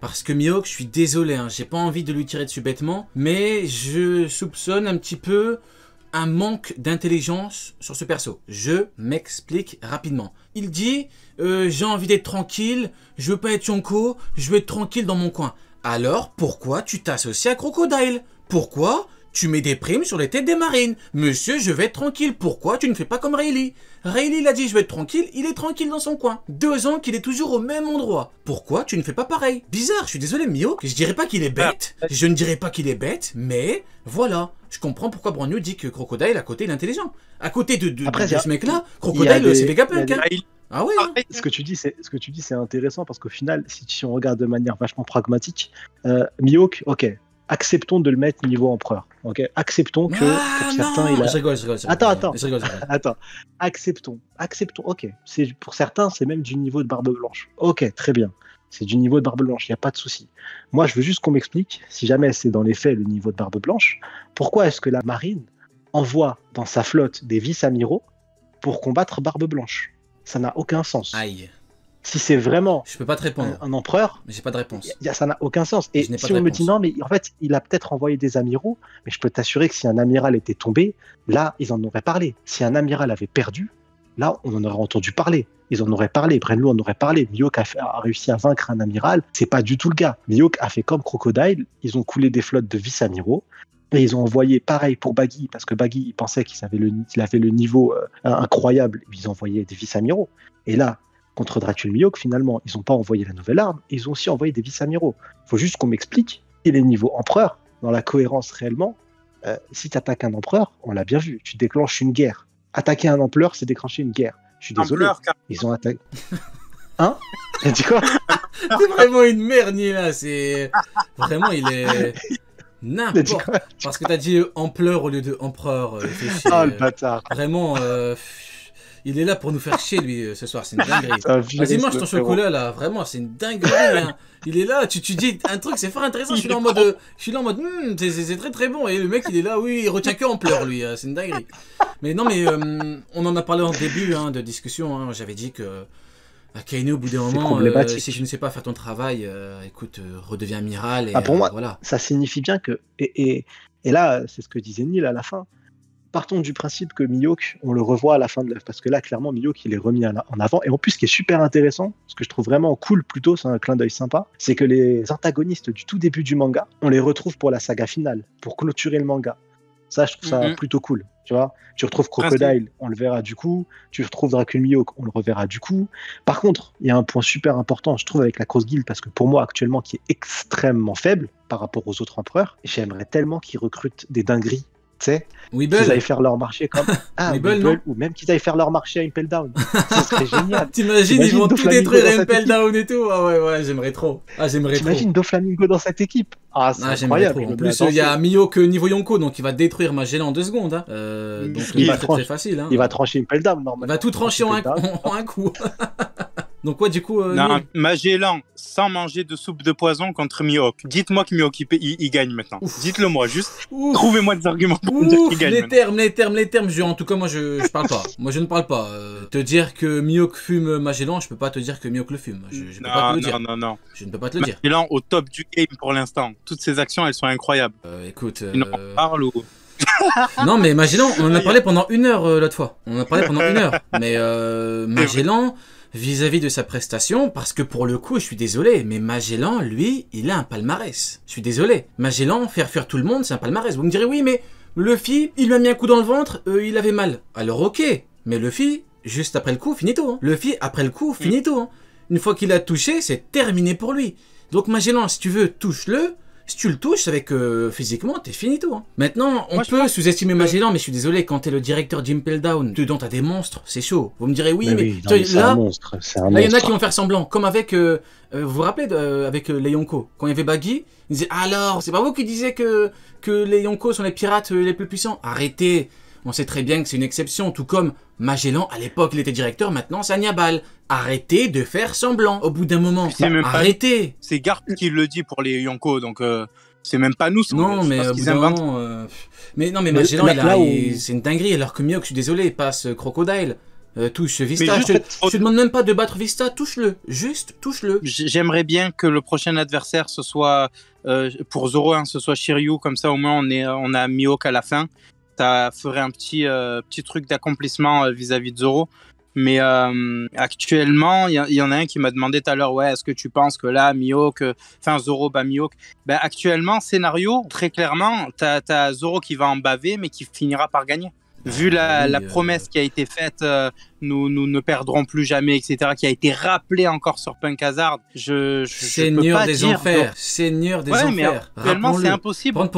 Parce que Mihawk, je suis désolé, hein, j'ai pas envie de lui tirer dessus bêtement, mais je soupçonne un petit peu un manque d'intelligence sur ce perso. Je m'explique rapidement. Il dit j'ai envie d'être tranquille, je veux pas être Yonko, je veux être tranquille dans mon coin. Alors pourquoi tu t'associes à Crocodile? Pourquoi tu mets des primes sur les têtes des marines? Monsieur, je vais être tranquille. Pourquoi tu ne fais pas comme Rayleigh? Rayleigh, il a dit je vais être tranquille, il est tranquille dans son coin. 2 ans qu'il est toujours au même endroit. Pourquoi tu ne fais pas pareil? Bizarre, je suis désolé Mihawk, je dirais pas qu'il est bête, je ne dirais pas qu'il est bête, mais voilà. Je comprends pourquoi Brogno dit que Crocodile à côté il est intelligent. À côté de ce mec-là, Crocodile c'est Vegapunk. Hein. Ah ouais. Hein. Ce que tu dis c'est intéressant parce qu'au final, si on regarde de manière vachement pragmatique, Mihawk, ok, acceptons de le mettre niveau empereur. Ok, acceptons que pour certains il a. Je rigole. Attends. Acceptons. Ok, pour certains c'est même du niveau de Barbe Blanche. Ok, très bien. C'est du niveau de Barbe Blanche, il n'y a pas de souci. Moi, je veux juste qu'on m'explique, si jamais c'est dans les faits le niveau de Barbe Blanche, pourquoi est-ce que la marine envoie dans sa flotte des vice-amiraux pour combattre Barbe Blanche? Ça n'a aucun sens. Aïe. Si c'est vraiment je peux pas te répondre. Un empereur, j'ai pas de réponse. Ça n'a aucun sens. Et si on me dit non, mais en fait, il a peut-être envoyé des amiraux, mais je peux t'assurer que si un amiral était tombé, là, ils en auraient parlé. Si un amiral avait perdu, là, on en aurait entendu parler. Ils en auraient parlé, Brenlo en aurait parlé. Mihawk a réussi à vaincre un amiral. C'est pas du tout le cas. Mihawk a fait comme Crocodile. Ils ont coulé des flottes de vice-amiraux. Et ils ont envoyé pareil pour Baggy, parce que Baggy, il pensait qu'il avait le niveau incroyable. Ils ont envoyé des vice-amiraux. Et là, contre Dracul Mihawk, finalement, ils n'ont pas envoyé la nouvelle arme. Ils ont aussi envoyé des vice-amiraux. Il faut juste qu'on m'explique. Il est niveau empereur, dans la cohérence réellement. Si tu attaques un empereur, on l'a bien vu, tu déclenches une guerre. Attaquer un empereur, c'est déclencher une guerre. Je suis désolé. Ils ont attaqué. Hein? T'as dit quoi? C'est vraiment une merde, là. C'est vraiment, il est n'importe. Parce que t'as dit ampleur au lieu de empereur. Oh le bâtard. Vraiment, il est là pour nous faire chier lui ce soir. C'est une dinguerie. Vas-y, mange ton chocolat là. Vraiment, c'est une dinguerie. Hein. Il est là. Tu dis un truc, c'est fort intéressant. Je suis là en mode, c'est très très bon. Et le mec, il est là. Oui, il retient que ampleur lui. C'est une dinguerie. Mais non, mais on en a parlé en début de discussion. Hein. J'avais dit que Akainu, au bout d'un moment, si tu ne sais pas faire ton travail, écoute, redeviens amiral. Et, pour moi, voilà. Ça signifie bien que. Et là, c'est ce que disait Neil à la fin. Partons du principe que Mihawk, on le revoit à la fin de l'œuvre, parce que là, clairement, Mihawk, il est remis en avant. Et en plus, ce qui est super intéressant, ce que je trouve vraiment cool, plutôt, c'est un clin d'œil sympa, c'est que les antagonistes du tout début du manga, on les retrouve pour la saga finale, pour clôturer le manga. Ça, je trouve ça plutôt cool. Tu vois, tu retrouves Crocodile, on le verra du coup. Tu retrouves Dracul Mihawk, on le reverra du coup. Par contre, il y a un point super important, je trouve, avec la Cross Guild, parce que pour moi, actuellement, qui est extrêmement faible par rapport aux autres empereurs, j'aimerais tellement qu'ils recrutent des dingueries. Tu sais, qu'ils aillent faire leur marché comme Weeble, ou même qu'ils aillent faire leur marché à Impel Down. Ce serait génial. T'imagines, ils vont tout détruire à Impel Down et tout. Ah ouais, j'aimerais trop. T'imagines Doflamingo dans cette équipe. Ah, c'est incroyable. Trop. En plus, il y a Mihawk niveau Yonko, donc il va détruire Magellan en 2 secondes. Hein. Donc il va très facile. Hein. Il va trancher Impel Down normalement. Il va tout trancher en un coup. Donc ouais, du coup... non, Magellan, sans manger de soupe de poison contre Mihawk. Dites-moi que Mihawk, il gagne maintenant. Dites-le moi, juste. Trouvez-moi des arguments pour me dire qu'il gagne les termes. En tout cas, moi, je parle pas. Moi, je ne parle pas. Te dire que Mihawk fume Magellan, je peux pas te dire que Mihawk le fume. Je peux pas te le dire. Non. Je ne peux pas te le dire. Magellan au top du game pour l'instant. Toutes ses actions, elles sont incroyables. Écoute... On parle ou... Non, mais Magellan, on en a parlé pendant 1 heure l'autre fois. On en a parlé pendant 1 heure. Mais Magellan... vis-à-vis de sa prestation, parce que pour le coup, je suis désolé, mais Magellan, lui, il a un palmarès. Je suis désolé. Magellan, faire fuir tout le monde, c'est un palmarès. Vous me direz, oui, mais Luffy, il lui a mis un coup dans le ventre, il avait mal. Alors ok, mais Luffy, juste après le coup, finito. Hein. Luffy, après le coup, finito. Hein. Une fois qu'il a touché, c'est terminé pour lui. Donc Magellan, si tu veux, touche-le. Si tu le touches, c'est avec physiquement, t'es finito. Hein. Maintenant, on peut sous-estimer Magellan, mais je suis désolé, quand t'es le directeur d'Impel Down, dedans t'as des monstres, c'est chaud. Vous me direz oui, mais c'est un monstre. Là, il y en a qui vont faire semblant, comme avec, vous vous rappelez, avec les Yonko, quand il y avait Baggy, ils disaient alors, c'est pas vous qui disiez que les Yonko sont les pirates les plus puissants. Arrêtez. On sait très bien que c'est une exception, tout comme Magellan, à l'époque, il était directeur, maintenant, c'est Hannibal. Arrêtez de faire semblant. Au bout d'un moment, arrêtez. C'est Garp qui le dit pour les Yonko, donc c'est même pas nous. Non, mais au bout d'un moment... Mais non, mais Magellan, c'est une dinguerie, alors que Mihawk, je suis désolé, passe Crocodile. touche Vista. Je te demande même pas de battre Vista, touche-le. Juste, touche-le. J'aimerais bien que le prochain adversaire, ce soit, pour Zoro, ce soit Shiryu. Comme ça, au moins, on a Mihawk à la fin. Ça ferait un petit truc d'accomplissement vis-à-vis de Zoro. Mais actuellement, il y en a un qui m'a demandé tout à l'heure, ouais, est-ce que tu penses que là, Zoro bat Mihawk? Ben, actuellement, scénario, très clairement, t'as Zoro qui va en baver, mais qui finira par gagner. Vu la promesse qui a été faite, nous ne perdrons plus jamais, etc., qui a été rappelée encore sur Punk Hazard, Seigneur des enfers, Seigneur des enfers. Actuellement, c'est impossible.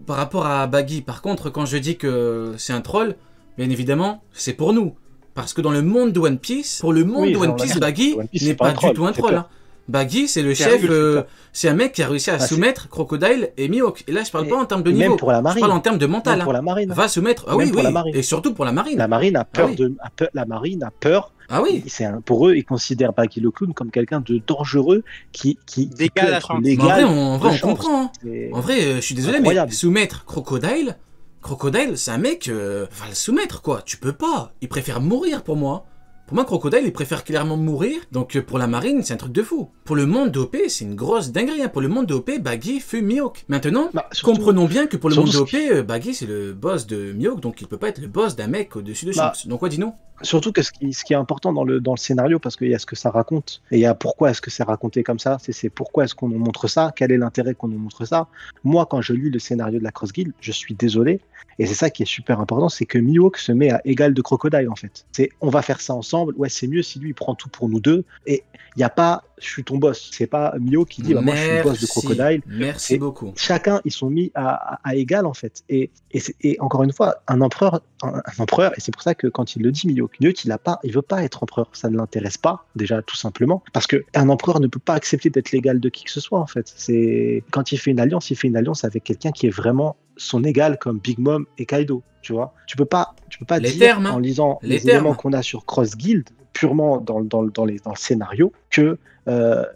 Par rapport à Baggy, par contre, quand je dis que c'est un troll, bien évidemment, c'est pour nous. Parce que dans le monde de One Piece, Baggy n'est pas du tout un troll. Baggy, c'est le chef, c'est un mec qui a réussi à soumettre Crocodile et Mihawk. Et là, je parle pas en termes de niveau, même pour la marine. Je parle en termes de mental. Même pour la marine. Va soumettre, et surtout pour la marine. La marine a peur la marine a peur. Ah oui. Pour eux, ils considèrent Baggy le clown comme quelqu'un de dangereux qui décale la chance. En vrai, on comprend. En vrai, je suis désolé, mais soumettre Crocodile, c'est un mec, va le soumettre, quoi. Tu peux pas. Il préfère mourir pour moi. Pour moi, Crocodile, il préfère clairement mourir. Donc, pour la marine, c'est un truc de fou. Pour le monde de OP, c'est une grosse dinguerie. Pour le monde de OP, Baggy fut Mihawk. Maintenant, comprenons bien que pour le monde de OP, Baggy, c'est le boss de Mihawk. Donc, il peut pas être le boss d'un mec au-dessus de Shanks. Donc, dis-nous. Surtout que ce qui est important dans le scénario, parce qu'il y a ce que ça raconte, et il y a pourquoi est-ce que c'est raconté comme ça, c'est pourquoi est-ce qu'on nous montre ça, quel est l'intérêt qu'on nous montre ça. Moi, quand je lis le scénario de la Cross Guild, je suis désolé, et c'est ça qui est super important, c'est que Mihawk se met à égal de Crocodile, en fait. On va faire ça ensemble, ouais, c'est mieux si lui il prend tout pour nous deux, et il n'y a pas je suis ton boss, c'est pas Mihawk qui dit moi je suis le boss de Crocodile. Merci beaucoup. Chacun, ils sont mis à égal en fait, et encore une fois, un empereur, et c'est pour ça que quand il le dit Mihawk, il veut pas être empereur, ça ne l'intéresse pas déjà tout simplement, parce que un empereur ne peut pas accepter d'être l'égal de qui que ce soit en fait. C'est quand il fait une alliance avec quelqu'un qui est vraiment son égal, comme Big Mom et Kaido, tu vois. Tu peux pas dire en lisant les éléments qu'on a sur Cross Guild purement dans le scénario que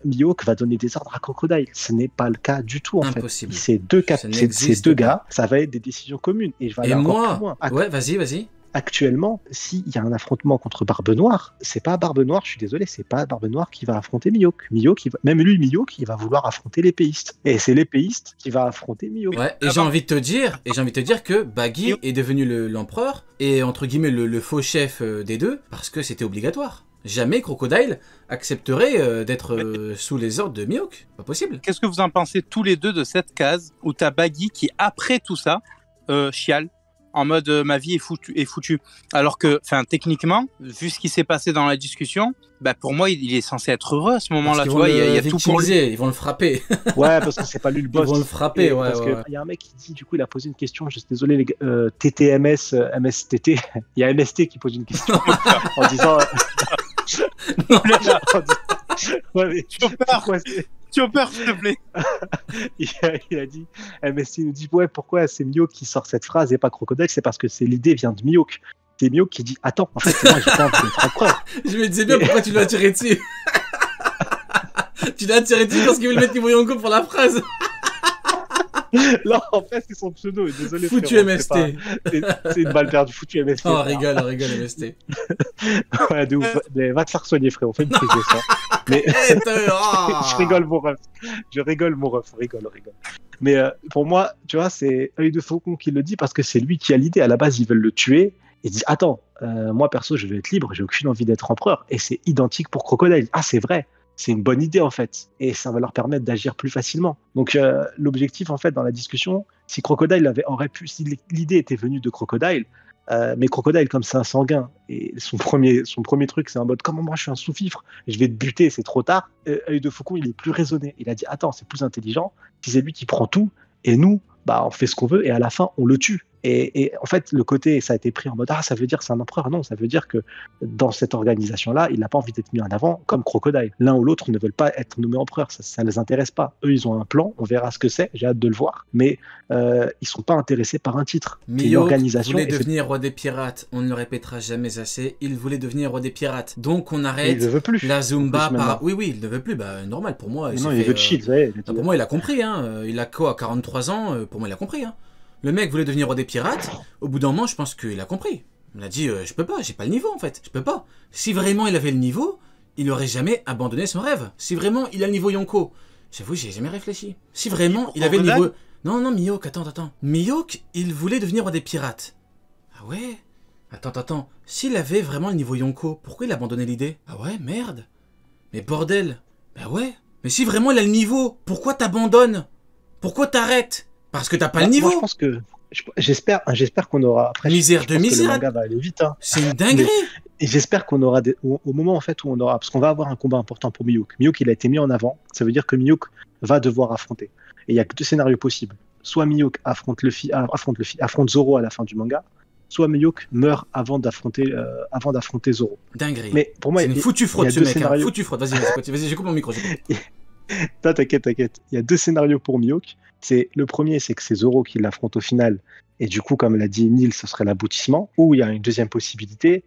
Mihawk va donner des ordres à Crocodile. Ce n'est pas le cas du tout en Impossible. fait. Ces deux gars, ça va être des décisions communes. Et je vais aller encore plus loin. Ouais, vas-y. Actuellement, s'il y a un affrontement contre Barbe Noire, c'est pas Barbe Noire, je suis désolé, c'est pas Barbe Noire qui va affronter Mihawk. Mihawk, il va vouloir affronter l'épéiste. Et c'est l'épéiste qui va affronter Mihawk. Ouais, et j'ai envie de te dire que Baggy est devenu l'empereur et entre guillemets le faux chef des deux parce que c'était obligatoire. Jamais Crocodile accepterait d'être sous les ordres de Mihawk. Pas possible. Qu'est-ce que vous en pensez tous les deux de cette case où t'as Baggy qui, après tout ça, chiale en mode ma vie est foutue. Alors que, techniquement, vu ce qui s'est passé dans la discussion, pour moi, il est censé être heureux à ce moment-là. Tu vois, il y a tout pour lui. Ils vont le frapper. Ouais, parce que c'est pas lui le boss. Ils vont le frapper, parce que il y a un mec qui dit, du coup, il a posé une question. Je suis désolé, les gars, TTMS, MSTT. Il y a MST qui pose une question en disant. Ouais, mais Chopper, s'il te plaît. il a dit, MST nous dit, ouais, pourquoi c'est Mihawk qui sort cette phrase et pas Crocodile? C'est parce que l'idée vient de Mihawk. C'est Mihawk qui dit, attends, en fait, moi, j'ai pas envie d'être empereur. Je me disais bien pourquoi tu l'as tiré dessus. Tu l'as tiré dessus parce qu'il veut le mettre niveau Yonko pour la phrase. Non, en fait, c'est son pseudo. Désolé. Foutu MST. C'est une balle perdue. Foutu MST. Oh, rigole, MST. Ouais, de ouf. Mais va te faire soigner, frère. On fait une prise de sang. Mais je rigole, mon ref. Rigole. Mais pour moi, tu vois, c'est Œil de Faucon qui le dit parce que c'est lui qui a l'idée. À la base, ils veulent le tuer. Il dit, attends, moi, perso, je veux être libre. J'ai aucune envie d'être empereur. Et c'est identique pour Crocodile. Ah, c'est vrai. C'est une bonne idée en fait, et ça va leur permettre d'agir plus facilement. Donc l'objectif en fait dans la discussion, si Crocodile si l'idée était venue de Crocodile, mais Crocodile comme c'est un sanguin, et son premier truc c'est en mode comment moi je suis un sous-fifre, je vais te buter, c'est trop tard. Œil de Faucon il est plus raisonné, il a dit attends c'est plus intelligent, si c'est lui qui prend tout, et nous on fait ce qu'on veut, et à la fin on le tue. Et en fait, le côté, ça a été pris en mode ça veut dire que c'est un empereur. Non, ça veut dire que dans cette organisation-là, il n'a pas envie d'être mis en avant comme Crocodile. L'un ou l'autre ne veulent pas être nommés empereurs. Ça ne les intéresse pas. Eux, ils ont un plan. On verra ce que c'est. J'ai hâte de le voir. Mais ils sont pas intéressés par un titre. Mihawk voulait devenir roi des pirates. On ne le répétera jamais assez. Il voulait devenir roi des pirates. Donc on arrête. Il ne veut plus. La Zumba par. Oui, il ne veut plus. Normal pour moi. Non, il veut chill. Pour moi, il a compris. Il a quoi, 43 ans. Pour moi, il a compris. Le mec voulait devenir roi des pirates. Au bout d'un moment, je pense qu'il a compris. Il a dit, je peux pas, j'ai pas le niveau en fait, je peux pas. Si vraiment il avait le niveau, il aurait jamais abandonné son rêve. Si vraiment il a le niveau Yonko, j'avoue, j'y ai jamais réfléchi. Si vraiment il avait le niveau... Non, non, Mihawk, attends. Mihawk, il voulait devenir roi des pirates. Ah ouais? Attends. S'il avait vraiment le niveau Yonko, pourquoi il a abandonné l'idée? Ah ouais, merde. Mais bordel. Bah ouais. Mais si vraiment il a le niveau, pourquoi t'abandonnes? Pourquoi t'arrêtes? Parce que t'as pas le niveau. Moi, je pense que... J'espère qu'on aura... Après, misère de misère. Le manga va aller vite. Hein. C'est une dinguerie. Et j'espère qu'on aura au moment en fait où on aura, parce qu'on va avoir un combat important pour Mihawk. Mihawk, il a été mis en avant. Ça veut dire que Mihawk va devoir affronter. Et il y a que 2 scénarios possibles. Soit Mihawk affronte Zoro à la fin du manga, soit Mihawk meurt avant d'affronter Zoro. Dinguerie. Mais pour moi, c'est une foutue fraude ce mec. Hein. Foutue fraude. Vas-y, je coupe mon micro. Non, t'inquiète. Il y a 2 scénarios pour Mihawk. Le premier, c'est que c'est Zoro qui l'affronte au final. Et du coup, comme l'a dit Neil, ce serait l'aboutissement. Ou il y a une deuxième possibilité.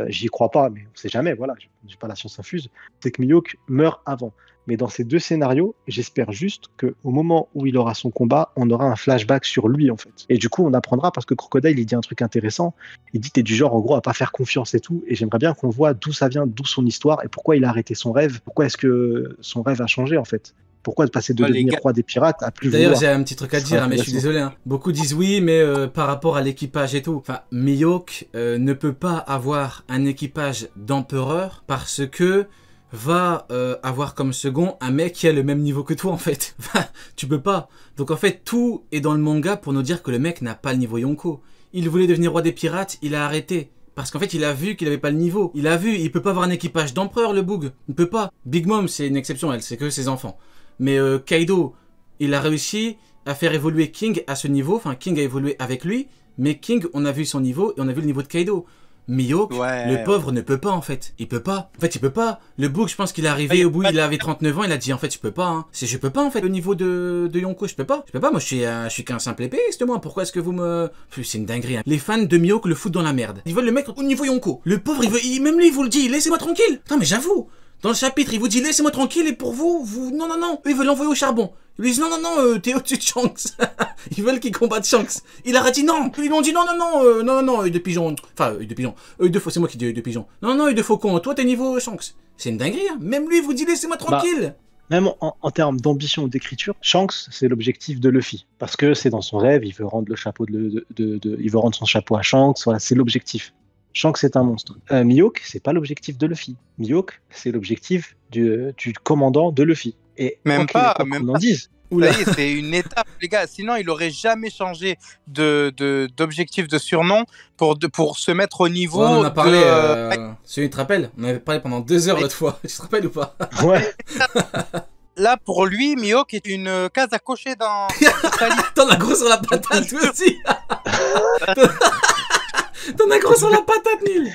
J'y crois pas, mais on sait jamais, voilà, j'ai pas la science infuse, c'est que Mihawk meurt avant. Mais dans ces 2 scénarios, j'espère juste qu'au moment où il aura son combat, on aura un flashback sur lui, en fait. Et du coup, on apprendra, parce que Crocodile, il dit un truc intéressant, il dit, t'es du genre, en gros, à pas faire confiance et tout, et j'aimerais bien qu'on voit d'où ça vient, d'où son histoire, et pourquoi il a arrêté son rêve, pourquoi est-ce que son rêve a changé, en fait. Pourquoi de passer de devenir roi des pirates à plus vouloir. D'ailleurs, j'ai un petit truc à dire, mais je suis désolé. Hein. Beaucoup disent oui, mais par rapport à l'équipage et tout. Enfin, Mihawk ne peut pas avoir un équipage d'empereur parce que va avoir comme second un mec qui a le même niveau que toi, en fait. Enfin, tu peux pas. Donc, en fait, tout est dans le manga pour nous dire que le mec n'a pas le niveau Yonko. Il voulait devenir roi des pirates, il a arrêté. Parce qu'en fait, il a vu qu'il avait pas le niveau. Il peut pas avoir un équipage d'empereur, le Boog. Il peut pas. Big Mom, c'est une exception, elle, c'est que ses enfants. Mais Kaido, il a réussi à faire évoluer King à ce niveau. Enfin, King a évolué avec lui. Mais King, on a vu son niveau et on a vu le niveau de Kaido. Mihawk, le pauvre, ne peut pas en fait. Il peut pas. En fait, il peut pas. Le Boog, je pense qu'il est arrivé au bout, il avait 39 ans, il a dit en fait, je peux pas. Hein. Je peux pas en fait. Le niveau de Yonko, je peux pas. Moi, je suis qu'un simple épéiste, moi. Pourquoi est-ce que vous me... C'est une dinguerie. Hein. Les fans de Mihawk le foutent dans la merde. Ils veulent le mettre au niveau Yonko. Le pauvre, même lui, il vous le dit, laissez-moi tranquille. Putain, mais j'avoue. Dans le chapitre, il vous dit laissez-moi tranquille et pour vous, non. Eux, ils veulent l'envoyer au charbon. Ils lui disent non, t'es au-dessus de Shanks. Ils veulent qu'il combatte Shanks. Il a dit non. Ils lui ont dit non, œil de pigeon. Enfin, œil de pigeon. C'est moi qui dis œil de pigeon. Non, œil de faucon. Toi, t'es niveau Shanks. C'est une dinguerie. Hein. Même lui, il vous dit laissez-moi tranquille. Même en termes d'ambition ou d'écriture, Shanks, c'est l'objectif de Luffy. Parce que c'est dans son rêve, il veut rendre le chapeau il veut rendre son chapeau à Shanks. Voilà, c'est l'objectif. Shanks c'est un monstre. Mihawk, c'est pas l'objectif de Luffy. Mihawk, c'est l'objectif du commandant de Luffy. Et même pas, on en dise. C'est une étape, les gars. Sinon, il aurait jamais changé d'objectif de surnom pour se mettre au niveau. Ouais, on en a parlé. Tu te rappelles? On avait parlé pendant 2 heures l'autre fois. Tu te rappelles ou pas? Ouais. Là, pour lui, Mihawk est une case à cocher dans sa liste. T'en as gros sur la patate, toi aussi. T'en as gros sur la patate, Neil.